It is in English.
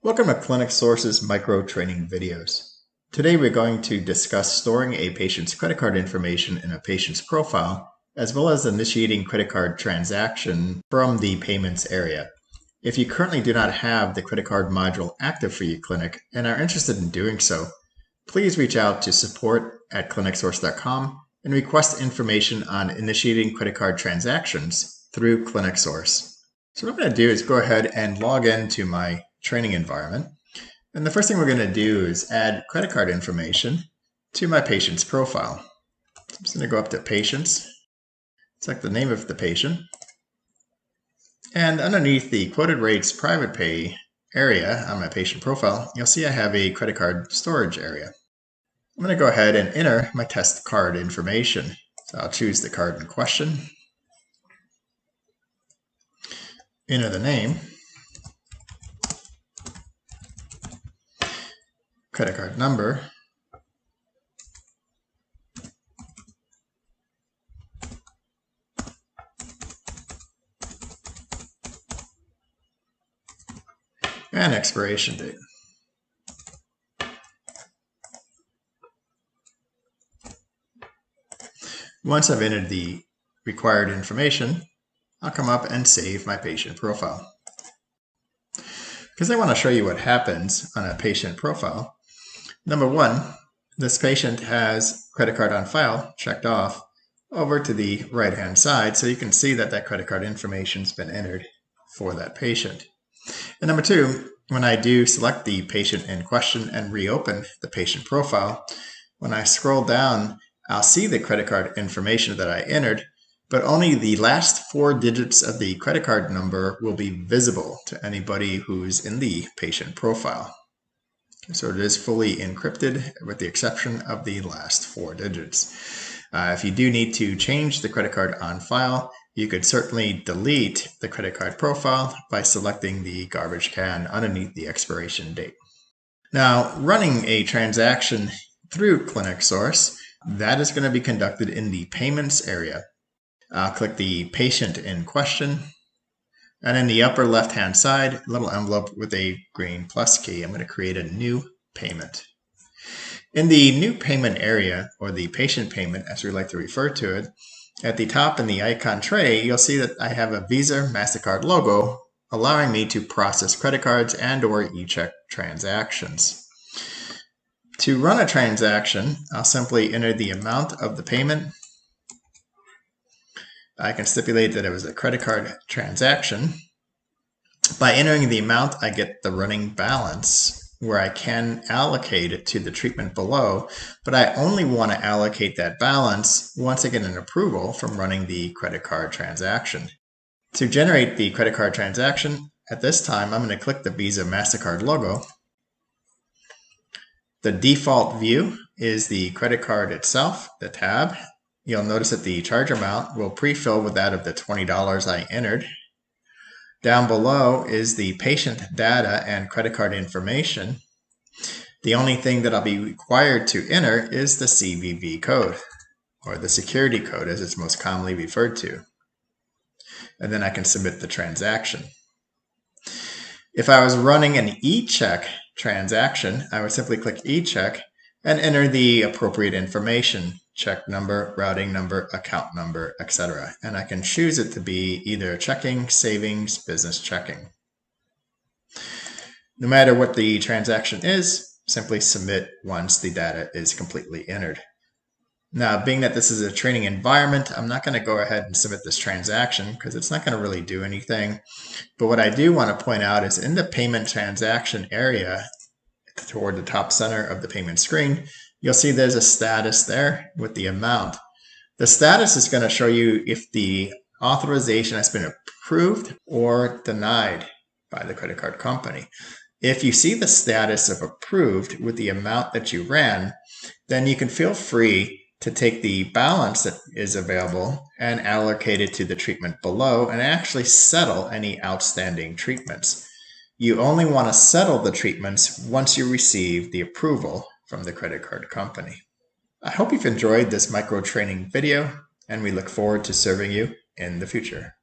Welcome to Clinic Source's micro training videos. Today we're going to discuss storing a patient's credit card information in a patient's profile, as well as initiating credit card transaction from the payments area. If you currently do not have the credit card module active for your clinic and are interested in doing so, please reach out to support@clinicsource.com and request information on initiating credit card transactions through Clinic Source. So what I'm going to do is go ahead and log into my training environment. And the first thing we're going to do is add credit card information to my patient's profile. So I'm just going to go up to Patients, select the name of the patient, and underneath the Quoted Rates Private Pay area on my patient profile, you'll see I have a credit card storage area. I'm going to go ahead and enter my test card information. So I'll choose the card in question, enter the name, credit card number, and expiration date. Once I've entered the required information, I'll come up and save my patient profile. Because I want to show you what happens on a patient profile. Number one, this patient has credit card on file checked off over to the right-hand side, so you can see that that credit card information has been entered for that patient. And number two, when I do select the patient in question and reopen the patient profile, when I scroll down, I'll see the credit card information that I entered, but only the last 4 digits of the credit card number will be visible to anybody who's in the patient profile. So it is fully encrypted with the exception of the last 4 digits. If you do need to change the credit card on file, you could certainly delete the credit card profile by selecting the garbage can underneath the expiration date. Now, running a transaction through Clinic Source, that is going to be conducted in the payments area. I'll click the patient in question, and in the upper left-hand side, a little envelope with a green plus key. I'm going to create a new payment. In the new payment area, or the patient payment as we like to refer to it, at the top in the icon tray, you'll see that I have a Visa MasterCard logo, allowing me to process credit cards and or e-check transactions. To run a transaction, I'll simply enter the amount of the payment. I can stipulate that it was a credit card transaction. By entering the amount, I get the running balance, where I can allocate it to the treatment below, but I only want to allocate that balance once I get an approval from running the credit card transaction. To generate the credit card transaction, at this time, I'm going to click the Visa MasterCard logo. The default view is the credit card itself, the tab. You'll notice that the charge amount will pre-fill with that of the $20 I entered. Down below is the patient data and credit card information. The only thing that I'll be required to enter is the CVV code, or the security code as it's most commonly referred to. And then I can submit the transaction. If I was running an e-check transaction, I would simply click e-check and enter the appropriate information, check number, routing number, account number, etc. And I can choose it to be either checking, savings, business checking. No matter what the transaction is, simply submit once the data is completely entered. Now, being that this is a training environment, I'm not going to go ahead and submit this transaction because it's not going to really do anything. But what I do want to point out is in the payment transaction area, toward the top center of the payment screen, you'll see there's a status there with the amount. The status is going to show you if the authorization has been approved or denied by the credit card company. If you see the status of approved with the amount that you ran, then you can feel free to take the balance that is available and allocate it to the treatment below and actually settle any outstanding treatments. You only want to settle the treatments once you receive the approval from the credit card company. I hope you've enjoyed this micro training video, and we look forward to serving you in the future.